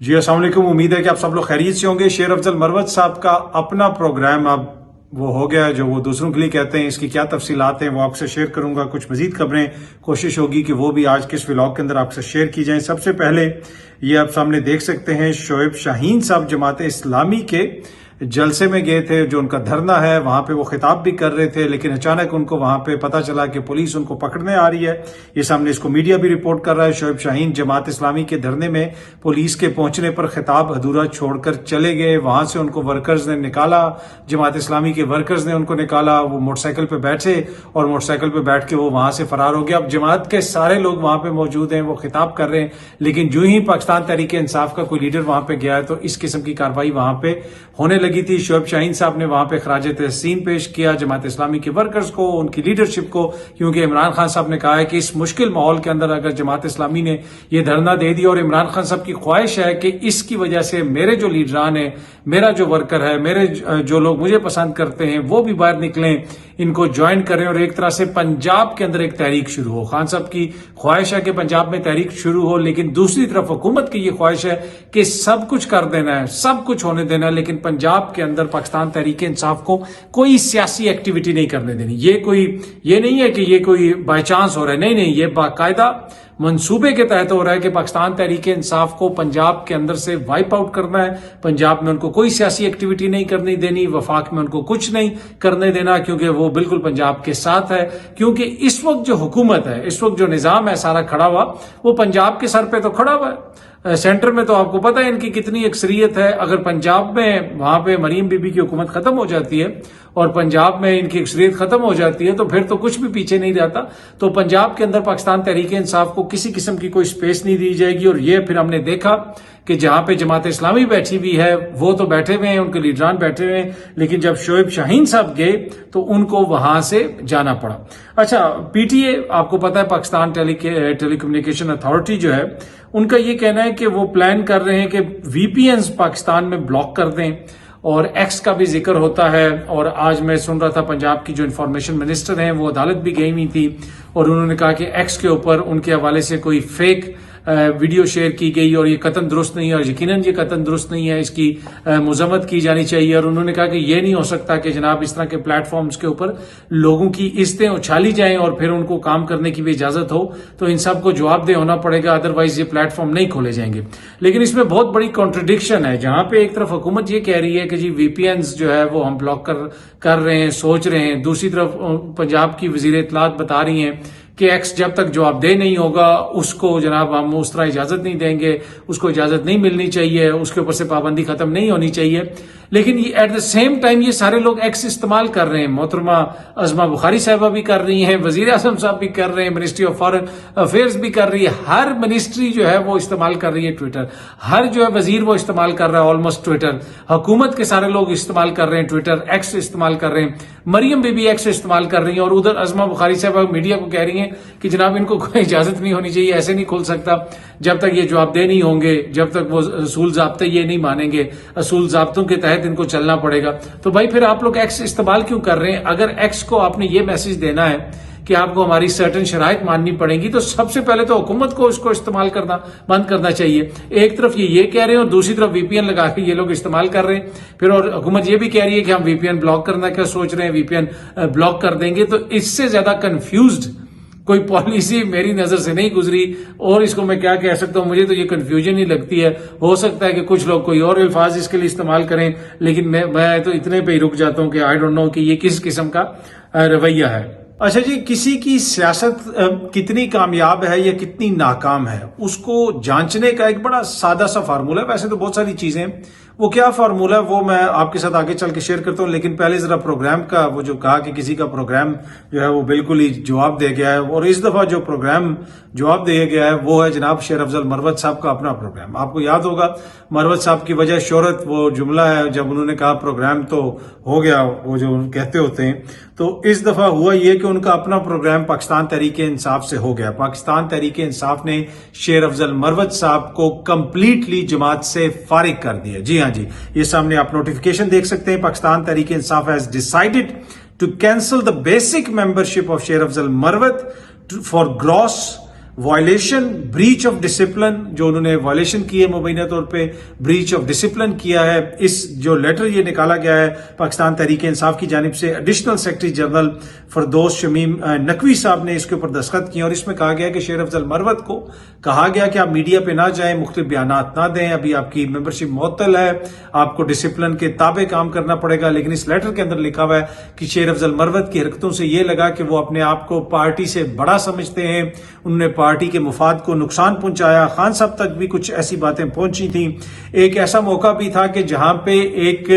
جی السلام علیکم، امید ہے کہ آپ سب لوگ خیریت سے ہوں گے۔ شیر افضل مروت صاحب کا اپنا پروگرام اب وہ ہو گیا جو وہ دوسروں کے لیے کہتے ہیں۔ اس کی کیا تفصیلات ہیں وہ آپ سے شیئر کروں گا، کچھ مزید خبریں کوشش ہوگی کہ وہ بھی آج کے اس ولاگ کے اندر آپ سے شیئر کی جائیں۔ سب سے پہلے یہ آپ سامنے دیکھ سکتے ہیں، شعیب شاہین صاحب جماعت اسلامی کے جلسے میں گئے تھے، جو ان کا دھرنا ہے وہاں پہ وہ خطاب بھی کر رہے تھے، لیکن اچانک ان کو وہاں پہ پتہ چلا کہ پولیس ان کو پکڑنے آ رہی ہے۔ یہ سامنے اس کو میڈیا بھی رپورٹ کر رہا ہے۔ شعیب شاہین جماعت اسلامی کے دھرنے میں پولیس کے پہنچنے پر خطاب ادھورا چھوڑ کر چلے گئے، وہاں سے ان کو ورکرز نے نکالا، جماعت اسلامی کے ورکرز نے ان کو نکالا، وہ موٹر سائیکل پہ بیٹھے اور موٹر سائیکل پہ بیٹھ کے وہ وہاں سے فرار ہو گیا۔ اب جماعت کے سارے لوگ وہاں پہ موجود ہیں، وہ خطاب کر رہے ہیں، لیکن جو ہی پاکستان تحریک انصاف کا کوئی لیڈر وہاں پہ گیا ہے تو اس قسم کی کارروائی وہاں پہ ہونے لگی تھی۔ شعیب شاہین صاحب نے وہاں پہ خراج تحسین پیش کیا جماعت اسلامی کے ورکرز کو، ان کی لیڈرشپ کو، کیونکہ عمران خان صاحب نے کہا ہے کہ اس مشکل ماحول کے اندر اگر جماعت اسلامی نے یہ دھرنا دے دیا، اور عمران خان صاحب کی خواہش ہے کہ اس کی وجہ سے میرے جو لیڈران ہیں، میرا جو ورکر ہے، میرے جو لوگ مجھے پسند کرتے ہیں وہ بھی باہر نکلیں، ان کو جوائن کریں اور ایک طرح سے پنجاب کے اندر ایک تحریک شروع ہو۔ خان صاحب کی خواہش ہے کہ پنجاب میں تحریک شروع ہو، لیکن دوسری طرف حکومت کی یہ خواہش ہے کہ سب کچھ کر دینا ہے، سب کچھ ہونے دینا ہے، لیکن پنجاب کے اندر پاکستان تحریک انصاف کو کوئی سیاسی ایکٹیویٹی نہیں کرنے دینی۔ یہ نہیں ہے کہ یہ کوئی بائی چانس ہو رہا ہے، نہیں، یہ باقاعدہ منصوبے کے تحت ہو رہا ہے کہ پاکستان تحریک انصاف کو پنجاب کے اندر سے وائپ آؤٹ کرنا ہے۔ پنجاب میں ان کو کوئی سیاسی ایکٹیویٹی نہیں کرنی دینی، وفاق میں ان کو کچھ نہیں کرنے دینا، کیونکہ وہ بالکل پنجاب کے ساتھ ہے۔ کیونکہ اس وقت جو حکومت ہے، اس وقت جو نظام ہے سارا کھڑا ہوا، وہ پنجاب کے سر پہ تو کھڑا ہوا ہے۔ سینٹر میں تو آپ کو پتہ ہے ان کی کتنی اکثریت ہے۔ اگر پنجاب میں وہاں پہ مریم بی بی کی حکومت ختم ہو جاتی ہے اور پنجاب میں ان کی اکثریت ختم ہو جاتی ہے تو پھر تو کچھ بھی پیچھے نہیں رہتا۔ تو پنجاب کے اندر پاکستان تحریک انصاف کو کسی قسم کی کوئی سپیس نہیں دی جائے گی۔ اور یہ پھر ہم نے دیکھا کہ جہاں پہ جماعت اسلامی بیٹھی ہوئی ہے وہ تو بیٹھے ہوئے ہیں، ان کے لیڈران بیٹھے ہوئے ہیں، لیکن جب شعیب شاہین صاحب گئے تو ان کو وہاں سے جانا پڑا۔ اچھا، پی ٹی اے آپ کو پتا ہے پاکستان ٹیلی کمیونیکیشن اتھارٹی جو ہے، ان کا یہ کہنا ہے کہ وہ پلان کر رہے ہیں کہ وی پی اینز پاکستان میں بلاک کر دیں، اور ایکس کا بھی ذکر ہوتا ہے۔ اور آج میں سن رہا تھا پنجاب کی جو انفارمیشن منسٹر ہیں وہ عدالت بھی گئی ہوئی تھی، اور انہوں نے کہا کہ ایکس کے اوپر ان کے حوالے سے کوئی فیک ویڈیو شیئر کی گئی اور یہ قطعاً درست نہیں ہے، اور یقیناً یہ قطعاً درست نہیں ہے، اس کی مذمت کی جانی چاہیے۔ اور انہوں نے کہا کہ یہ نہیں ہو سکتا کہ جناب اس طرح کے پلیٹ فارمز کے اوپر لوگوں کی عزتیں اچھالی جائیں اور پھر ان کو کام کرنے کی بھی اجازت ہو، تو ان سب کو جواب دہ ہونا پڑے گا، ادروائز یہ پلیٹ فارم نہیں کھولے جائیں گے۔ لیکن اس میں بہت بڑی کانٹرڈکشن ہے، جہاں پہ ایک طرف حکومت یہ کہہ رہی ہے کہ جی وی پی اینز جو ہے وہ ہم بلاک کر رہے ہیں، سوچ رہے ہیں، دوسری طرف پنجاب کی وزیر اطلاعات بتا رہی ہیں کہ ایکس جب تک جواب دہ نہیں ہوگا اس کو جناب ہم اس طرح اجازت نہیں دیں گے، اس کو اجازت نہیں ملنی چاہیے، اس کے اوپر سے پابندی ختم نہیں ہونی چاہیے۔ لیکن ایٹ دا سیم ٹائم یہ سارے لوگ ایکس استعمال کر رہے ہیں، محترمہ عظمہ بخاری صاحبہ بھی کر رہی ہیں، وزیر اعظم صاحب بھی کر رہے ہیں، منسٹری آف فارن افیئرز بھی کر رہی ہے، ہر منسٹری جو ہے وہ استعمال کر رہی ہے ٹویٹر، ہر جو ہے وزیر وہ استعمال کر رہا ہے آلموسٹ ٹویٹر، حکومت کے سارے لوگ استعمال کر رہے ہیں ٹویٹر، ایکس استعمال کر رہے ہیں، مریم بی بی ایکس استعمال کر رہی ہیں، اور ادھر عظمہ بخاری صاحبہ میڈیا کو کہہ رہی ہیں کہ جناب ان کو کوئی اجازت نہیں ہونی چاہیے، ایسے نہیں کھول سکتا جب تک یہ جواب دہ نہیں ہوں گے، جب تک وہ اصول ضابطے یہ نہیں مانیں گے، اصول ضابطوں کے تحت ان کو چلنا پڑے گا۔ تو بھائی پھر آپ لوگ ایکس استعمال کیوں کر رہے ہیں؟ اگر ایکس کو آپ نے یہ میسج دینا ہے کہ آپ کو ہماری سرٹن شرائط ماننی پڑیں گی، تو سب سے پہلے تو حکومت کو اس کو استعمال کرنا بند کرنا چاہیے۔ ایک طرف یہ کہہ رہے ہیں اور دوسری طرف وی پی این لگا کے یہ لوگ استعمال کر رہے ہیں، پھر اور حکومت یہ بھی کہہ رہی ہے کہ ہم وی پی این بلاک کرنا کیا سوچ رہے ہیں، وی پی این بلاک کر دیں گے۔ تو اس سے زیادہ کنفیوزڈ کوئی پالیسی میری نظر سے نہیں گزری، اور اس کو میں کیا کہہ سکتا ہوں، مجھے تو یہ کنفیوژن ہی لگتی ہے۔ ہو سکتا ہے کہ کچھ لوگ کوئی اور الفاظ اس کے لیے استعمال کریں، لیکن میں تو اتنے پہ ہی رک جاتا ہوں کہ آئی ڈونٹ نو کہ یہ کس قسم کا رویہ ہے۔ اچھا جی، کسی کی سیاست کتنی کامیاب ہے یا کتنی ناکام ہے، اس کو جانچنے کا ایک بڑا سادہ سا فارمولہ ہے۔ ویسے تو بہت ساری چیزیں، وہ کیا فارمولہ ہے وہ میں آپ کے ساتھ آگے چل کے شیئر کرتا ہوں، لیکن پہلے ذرا پروگرام کا وہ جو کہا کہ کسی کا پروگرام جو ہے وہ بالکل ہی جواب دے گیا ہے، اور اس دفعہ جو پروگرام جواب دیا گیا ہے وہ ہے جناب شیر افضل مروت صاحب کا اپنا پروگرام۔ آپ کو یاد ہوگا مروت صاحب کی وجہ شہرت وہ جملہ ہے جب انہوں نے کہا پروگرام تو ہو گیا، وہ جو کہتے ہوتے ہیں، تو اس دفعہ ہوا یہ کہ ان کا اپنا پروگرام پاکستان تحریک انصاف سے ہو گیا۔ پاکستان تحریک انصاف نے شیر افضل مروت صاحب کو کمپلیٹلی جماعت سے فارغ کر دیا۔ جی ہاں جی، یہ سامنے آپ نوٹیفیکیشن دیکھ سکتے ہیں، Pakistan Tehreek Insaf has decided to cancel the basic membership of Sher Afzal Marwat for gross violation breach of discipline جو انہوں نے وائلیشن کی ہے مبینہ طور پہ بریچ آف ڈسپلن کیا ہے. اس جو لیٹر یہ نکالا گیا ہے پاکستان تحریک انصاف کی جانب سے additional secretary general Firdous Shamim Naqvi صاحب نے اس کے اوپر دستخط کیے اور اس میں کہا گیا کہ شیر افضل مروت کو کہا گیا کہ آپ میڈیا پہ نہ جائیں, مختلف بیانات نہ دیں, ابھی آپ کی ممبرشپ معطل ہے, آپ کو ڈسپلن کے تابع کام کرنا پڑے گا. لیکن اس لیٹر کے اندر لکھا ہوا ہے کہ شیر افضل مروت کی حرکتوں سے یہ لگا کہ وہ اپنے آپ کو پارٹی سے بڑا سمجھتے ہیں, انہوں نے پارٹی کے مفاد کو نقصان پہنچایا. خان صاحب تک بھی کچھ ایسی باتیں پہنچی تھیں. ایک ایسا موقع بھی تھا کہ جہاں پہ ایک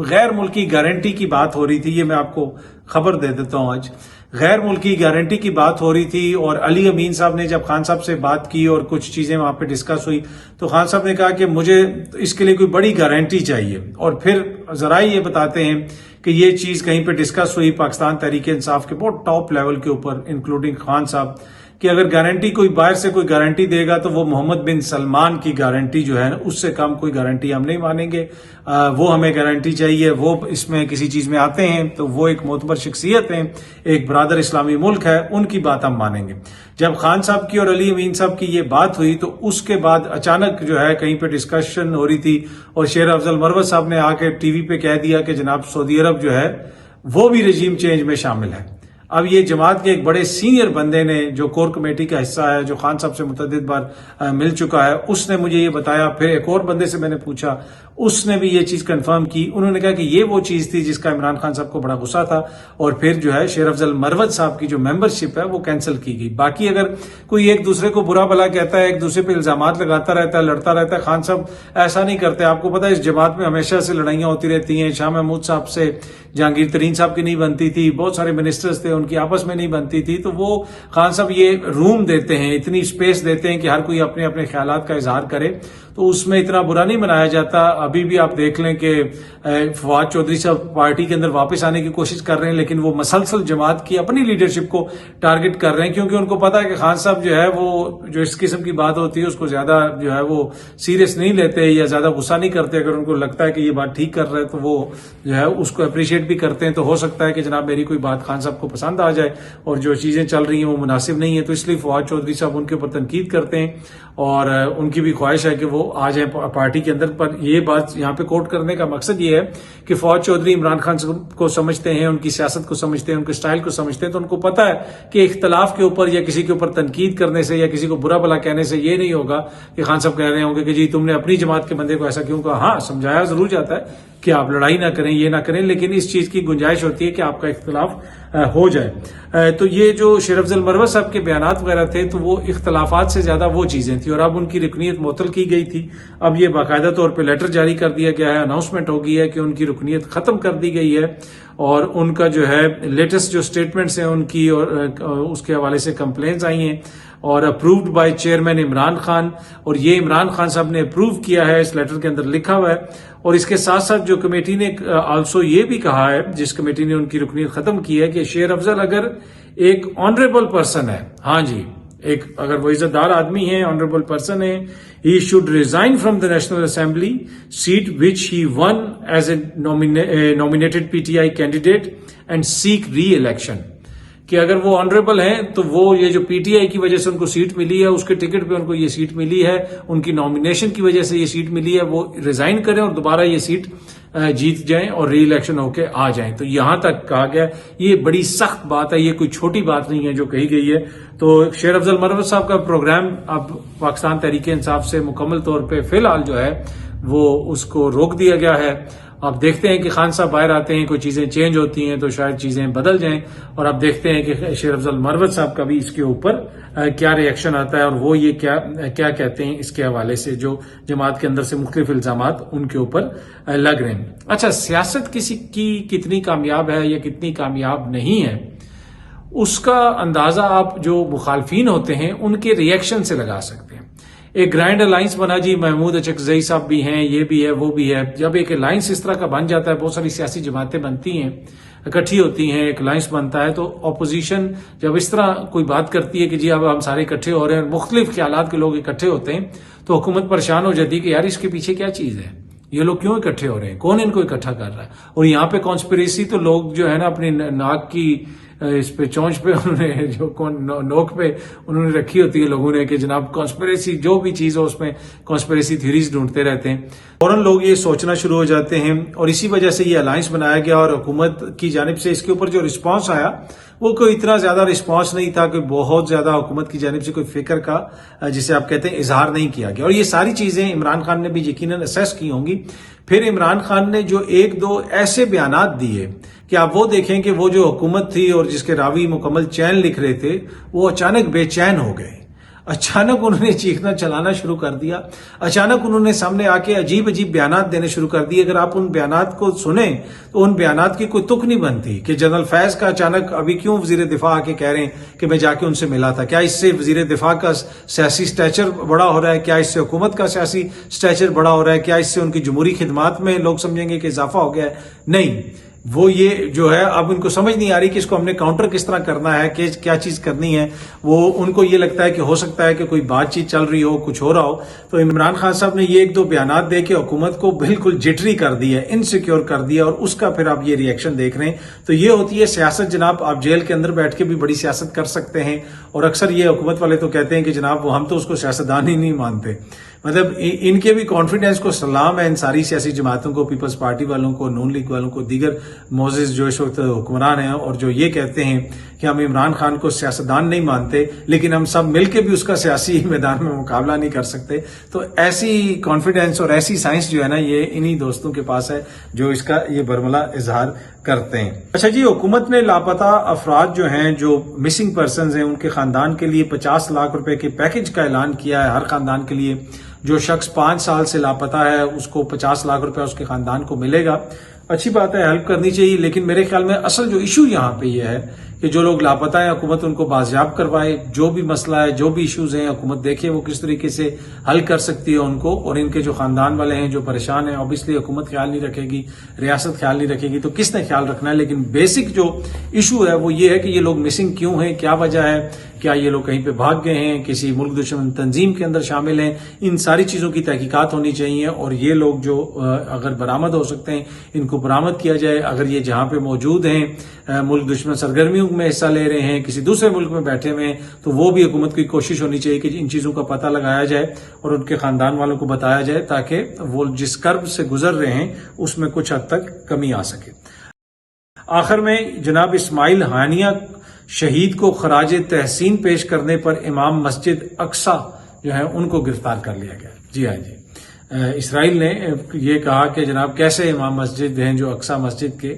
غیر ملکی گارنٹی کی بات ہو رہی تھی, یہ میں آپ کو خبر دے دیتا ہوں. آج غیر ملکی گارنٹی کی بات ہو رہی تھی اور علی امین صاحب نے جب خان صاحب سے بات کی اور کچھ چیزیں وہاں پہ ڈسکس ہوئی تو خان صاحب نے کہا کہ مجھے اس کے لیے کوئی بڑی گارنٹی چاہیے. اور پھر ذرائع یہ بتاتے ہیں کہ یہ چیز کہیں پہ ڈسکس ہوئی پاکستان تحریک انصاف کے بہت ٹاپ لیول کے اوپر انکلوڈنگ خان صاحب کہ اگر گارنٹی کوئی باہر سے کوئی گارنٹی دے گا تو وہ محمد بن سلمان کی گارنٹی جو ہے نا اس سے کم کوئی گارنٹی ہم نہیں مانیں گے. وہ ہمیں گارنٹی چاہیے. وہ اس میں کسی چیز میں آتے ہیں تو وہ ایک معتبر شخصیت ہیں, ایک برادر اسلامی ملک ہے, ان کی بات ہم مانیں گے. جب خان صاحب کی اور علی امین صاحب کی یہ بات ہوئی تو اس کے بعد اچانک جو ہے کہیں پہ ڈسکشن ہو رہی تھی اور شیر افضل مروت صاحب نے آ کے ٹی وی پہ کہہ دیا کہ جناب سعودی عرب جو ہے وہ بھی رجیم چینج میں شامل ہے. اب یہ جماعت کے ایک بڑے سینئر بندے نے جو کور کمیٹی کا حصہ ہے, جو خان صاحب سے متعدد بار مل چکا ہے, اس نے مجھے یہ بتایا. پھر ایک اور بندے سے میں نے پوچھا, اس نے بھی یہ چیز کنفرم کی. انہوں نے کہا کہ یہ وہ چیز تھی جس کا عمران خان صاحب کو بڑا غصہ تھا اور پھر جو ہے شیر افضل مروت صاحب کی جو ممبرشپ ہے وہ کینسل کی گئی. باقی اگر کوئی ایک دوسرے کو برا بھلا کہتا ہے, ایک دوسرے پہ الزامات لگاتا رہتا ہے, لڑتا رہتا ہے, خان صاحب ایسا نہیں کرتے. آپ کو پتا ہے اس جماعت میں ہمیشہ سے لڑائیاں ہوتی رہتی ہیں. شاہ محمود صاحب سے جہانگیر ترین صاحب کی نہیں بنتی تھی, بہت سارے منسٹرز تھے ان کی آپس میں نہیں بنتی تھی. تو وہ خان صاحب یہ روم دیتے ہیں, اتنی اسپیس دیتے ہیں کہ ہر کوئی اپنے اپنے خیالات کا اظہار کرے, تو اس میں اتنا برا نہیں منایا جاتا. ابھی بھی آپ دیکھ لیں کہ فواد چودھری صاحب پارٹی کے اندر واپس آنے کی کوشش کر رہے ہیں لیکن وہ مسلسل جماعت کی اپنی لیڈرشپ کو ٹارگٹ کر رہے ہیں کیونکہ ان کو پتا ہے کہ خان صاحب جو ہے وہ جو اس قسم کی بات ہوتی ہے اس کو زیادہ جو ہے وہ سیریس نہیں لیتے یا زیادہ غصہ نہیں کرتے. اگر ان کو لگتا ہے کہ یہ بات ٹھیک کر رہے ہیں تو وہ جو ہے اس کو اپریشیٹ بھی کرتے ہیں. تو ہو سکتا ہے کہ جناب میری کوئی بات خان صاحب کو پسند آ جائے اور جو چیزیں چل رہی ہیں وہ مناسب نہیں ہے, تو اس لیے فواد چودھری صاحب ان کے اوپر تنقید کرتے ہیں اور ان کی بھی خواہش ہے کہ وہ آ جائیں پارٹی کے اندر. پر یہ بات یہاں پہ کوٹ کرنے کا مقصد یہ ہے کہ فواد چودھری عمران خان کو سمجھتے ہیں, ان کی سیاست کو سمجھتے ہیں, ان کے سٹائل کو سمجھتے ہیں, تو ان کو پتا ہے کہ اختلاف کے اوپر یا کسی کے اوپر تنقید کرنے سے یا کسی کو برا بھلا کہنے سے یہ نہیں ہوگا کہ خان صاحب کہہ رہے ہوں گے کہ جی تم نے اپنی جماعت کے بندے کو ایسا کیوں کہا. ہاں سمجھایا ضرور جاتا ہے کہ آپ لڑائی نہ کریں, یہ نہ کریں, لیکن اس چیز کی گنجائش ہوتی ہے کہ آپ کا اختلاف ہو جائے. تو یہ جو شیر افضل مروت صاحب کے بیانات وغیرہ تھے تو وہ اختلافات سے زیادہ وہ چیزیں تھیں اور اب ان کی رکنیت معطل کی گئی تھی. اب یہ باقاعدہ طور پہ لیٹر جاری کر دیا گیا ہے, اناؤنسمنٹ ہو گئی ہے کہ ان کی رکنیت ختم کر دی گئی ہے اور ان کا جو ہے لیٹسٹ جو سٹیٹمنٹس ہیں ان کی اور اس کے حوالے سے کمپلینز آئی ہیں اور approved by chairman Imran Khan, اور یہ عمران خان صاحب نے اپروو کیا ہے, اس لیٹر کے اندر لکھا ہوا ہے. اور اس کے ساتھ ساتھ جو کمیٹی نے آلسو یہ بھی کہا ہے, جس کمیٹی نے ان کی رکنیت ختم کی ہے, کہ شیر افضل اگر ایک آنریبل پرسن ہے, ہاں جی ایک اگر وہ عزت دار آدمی ہے, آنریبل پرسن ہے, he should resign from the National Assembly seat which he won as a nominated PTI candidate and seek re-election. کہ اگر وہ آنریبل ہیں تو وہ یہ جو پی ٹی آئی کی وجہ سے ان کو سیٹ ملی ہے, اس کے ٹکٹ پہ ان کو یہ سیٹ ملی ہے, ان کی نامینیشن کی وجہ سے یہ سیٹ ملی ہے, وہ ریزائن کریں اور دوبارہ یہ سیٹ جیت جائیں اور ری الیکشن ہو کے آ جائیں. تو یہاں تک کہا گیا, یہ بڑی سخت بات ہے, یہ کوئی چھوٹی بات نہیں ہے جو کہی گئی ہے. تو شیر افضل مروت صاحب کا پروگرام اب پاکستان تحریک انصاف سے مکمل طور پہ فی الحال جو ہے وہ اس کو روک دیا گیا ہے. اب دیکھتے ہیں کہ خان صاحب باہر آتے ہیں, کوئی چیزیں چینج ہوتی ہیں تو شاید چیزیں بدل جائیں, اور اب دیکھتے ہیں کہ شیر افضل مروت صاحب کا بھی اس کے اوپر کیا ری ایکشن آتا ہے اور وہ یہ کیا کہتے ہیں اس کے حوالے سے جو جماعت کے اندر سے مختلف الزامات ان کے اوپر لگ رہے ہیں. اچھا, سیاست کسی کی کتنی کامیاب ہے یا کتنی کامیاب نہیں ہے, اس کا اندازہ آپ جو مخالفین ہوتے ہیں ان کے ری ایکشن سے لگا سکتے ہیں. ایک گرینڈ الائنس بنا, جی محمود اچکزئی صاحب بھی ہیں, یہ بھی ہے, وہ بھی ہے. جب ایک الائنس اس طرح کا بن جاتا ہے, بہت ساری سیاسی جماعتیں بنتی ہیں, اکٹھی ہوتی ہیں, ایک الائنس بنتا ہے, تو اپوزیشن جب اس طرح کوئی بات کرتی ہے کہ جی اب ہم سارے اکٹھے ہو رہے ہیں, مختلف خیالات کے لوگ اکٹھے ہوتے ہیں, تو حکومت پریشان ہو جاتی ہے کہ یار اس کے پیچھے کیا چیز ہے, یہ لوگ کیوں اکٹھے ہو رہے ہیں, کون ان کو اکٹھا کر رہا ہے. اور یہاں پہ کانسپریسی تو لوگ جو ہے نا اپنی ناک کی اس پہ چونچ پہ انہوں نے جو نوک پہ انہوں نے رکھی ہوتی ہے لوگوں نے کہ جناب کانسپریسی جو بھی چیز ہو اس میں کانسپریسی تھیوریز ڈھونڈتے رہتے ہیں. فوراً لوگ یہ سوچنا شروع ہو جاتے ہیں اور اسی وجہ سے یہ الائنس بنایا گیا اور حکومت کی جانب سے اس کے اوپر جو رسپانس آیا وہ کوئی اتنا زیادہ رسپانس نہیں تھا کہ بہت زیادہ حکومت کی جانب سے کوئی فکر کا جسے آپ کہتے ہیں اظہار نہیں کیا گیا. اور یہ ساری چیزیں عمران خان نے بھی یقیناً اسیس کی ہوں گی. پھر عمران خان نے جو ایک دو ایسے بیانات دیے کہ آپ وہ دیکھیں کہ وہ جو حکومت تھی اور جس کے راوی مکمل چین لکھ رہے تھے وہ اچانک بے چین ہو گئے. اچانک انہوں نے چیخنا چلانا شروع کر دیا. اچانک انہوں نے سامنے آ کے عجیب عجیب بیانات دینے شروع کر دیے. اگر آپ ان بیانات کو سنیں تو ان بیانات کی کوئی تک نہیں بنتی کہ جنرل فیض کا اچانک ابھی کیوں وزیر دفاع آ کے کہہ رہے ہیں کہ میں جا کے ان سے ملا تھا. کیا اس سے وزیر دفاع کا سیاسی سٹیچر بڑا ہو رہا ہے؟ کیا اس سے حکومت کا سیاسی سٹیچر بڑا ہو رہا ہے؟ کیا اس سے ان کی جمہوری خدمات میں لوگ سمجھیں گے کہ اضافہ ہو گیا ہے؟ نہیں، وہ یہ جو ہے اب ان کو سمجھ نہیں آ رہی کہ اس کو ہم نے کاؤنٹر کس طرح کرنا ہے، کہ کیا چیز کرنی ہے. وہ ان کو یہ لگتا ہے کہ ہو سکتا ہے کہ کوئی بات چیت چل رہی ہو، کچھ ہو رہا ہو. تو عمران خان صاحب نے یہ ایک دو بیانات دے کے حکومت کو بالکل جٹری کر دیا، انسیکیور کر دیا اور اس کا پھر آپ یہ ری ایکشن دیکھ رہے ہیں. تو یہ ہوتی ہے سیاست جناب. آپ جیل کے اندر بیٹھ کے بھی بڑی سیاست کر سکتے ہیں اور اکثر یہ حکومت والے تو کہتے ہیں کہ جناب وہ ہم تو اس کو سیاستدان ہی نہیں مانتے. مطلب ان کے بھی کانفیڈنس کو سلام ہے ان ساری سیاسی جماعتوں کو، پیپلز پارٹی والوں کو، نون لیگ والوں کو، دیگر معزز جو اس وقت حکمران ہیں اور جو یہ کہتے ہیں کہ ہم عمران خان کو سیاستدان نہیں مانتے لیکن ہم سب مل کے بھی اس کا سیاسی میدان میں مقابلہ نہیں کر سکتے. تو ایسی کانفیڈنس اور ایسی سائنس جو ہے نا یہ انہی دوستوں کے پاس ہے جو اس کا یہ برملا اظہار کرتے ہیں. اچھا جی، حکومت نے لاپتہ افراد جو ہیں، جو مسنگ پرسنز ہیں، ان کے خاندان کے لیے 50 لاکھ روپے کے پیکج کا اعلان کیا ہے. ہر خاندان کے لیے جو شخص 5 سال سے لاپتہ ہے اس کو 50 لاکھ روپے اس کے خاندان کو ملے گا. اچھی بات ہے، ہیلپ کرنی چاہیے. لیکن میرے خیال میں اصل جو ایشو یہاں پہ یہ ہے کہ جو لوگ لاپتہ ہیں حکومت ان کو بازیاب کروائے. جو بھی مسئلہ ہے، جو بھی ایشوز ہیں، حکومت دیکھے وہ کس طریقے سے حل کر سکتی ہے ان کو. اور ان کے جو خاندان والے ہیں جو پریشان ہیں، اوبیسلی حکومت خیال نہیں رکھے گی، ریاست خیال نہیں رکھے گی، تو کس نے خیال رکھنا ہے. لیکن بیسک جو ایشو ہے وہ یہ ہے کہ یہ لوگ مسنگ کیوں ہیں، کیا وجہ ہے، کیا یہ لوگ کہیں پہ بھاگ گئے ہیں، کسی ملک دشمن تنظیم کے اندر شامل ہیں. ان ساری چیزوں کی تحقیقات ہونی چاہیے اور یہ لوگ جو اگر برآمد ہو سکتے ہیں ان کو برآمد کیا جائے. اگر یہ جہاں پہ موجود ہیں ملک دشمن سرگرمیوں میں حصہ لے رہے ہیں، کسی دوسرے ملک میں بیٹھے ہوئے ہیں، تو وہ بھی حکومت کی کوشش ہونی چاہیے کہ ان چیزوں کا پتہ لگایا جائے اور ان کے خاندان والوں کو بتایا جائے تاکہ وہ جس کرب سے گزر رہے ہیں اس میں کچھ حد تک کمی آ سکے. آخر میں جناب اسماعیل ہانیہ شہید کو خراج تحسین پیش کرنے پر امام مسجد اقصی جو ہے ان کو گرفتار کر لیا گیا. جی ہاں جی، اسرائیل نے یہ کہا کہ جناب کیسے امام مسجد ہیں جو اقصی مسجد کے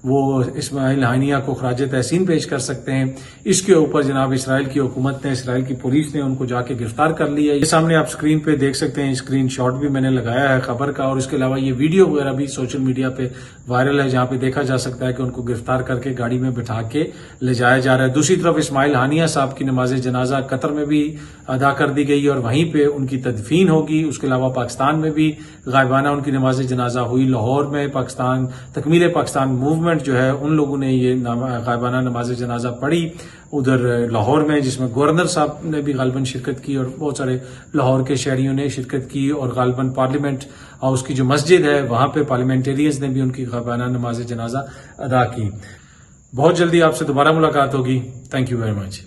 وہ اسماعیل ہانیہ کو خراج تحسین پیش کر سکتے ہیں. اس کے اوپر جناب اسرائیل کی حکومت نے، اسرائیل کی پولیس نے ان کو جا کے گرفتار کر لیا. یہ سامنے آپ سکرین پہ دیکھ سکتے ہیں، اسکرین شاٹ بھی میں نے لگایا ہے خبر کا. اور اس کے علاوہ یہ ویڈیو وغیرہ بھی سوشل میڈیا پہ وائرل ہے جہاں پہ دیکھا جا سکتا ہے کہ ان کو گرفتار کر کے گاڑی میں بٹھا کے لے جایا جا رہا ہے. دوسری طرف اسماعیل ہانیہ صاحب کی نماز جنازہ قطر میں بھی ادا کر دی گئی اور وہیں پہ ان کی تدفین ہوگی. اس کے علاوہ پاکستان میں بھی غائبانہ ان کی نماز جنازہ ہوئی. لاہور میں پاکستان تکمیل پاکستان موومنٹ جو ہے ان لوگوں نے یہ غائبانہ نماز جنازہ پڑھی ادھر لاہور میں، جس میں گورنر صاحب نے بھی غالباً شرکت کی اور بہت سارے لاہور کے شہریوں نے شرکت کی. اور غالباً پارلیمنٹ ہاؤس کی جو مسجد ہے وہاں پہ پارلیمنٹیرینز نے بھی ان کی غائبانہ نماز جنازہ ادا کی. بہت جلدی آپ سے دوبارہ ملاقات ہوگی. Thank you very much.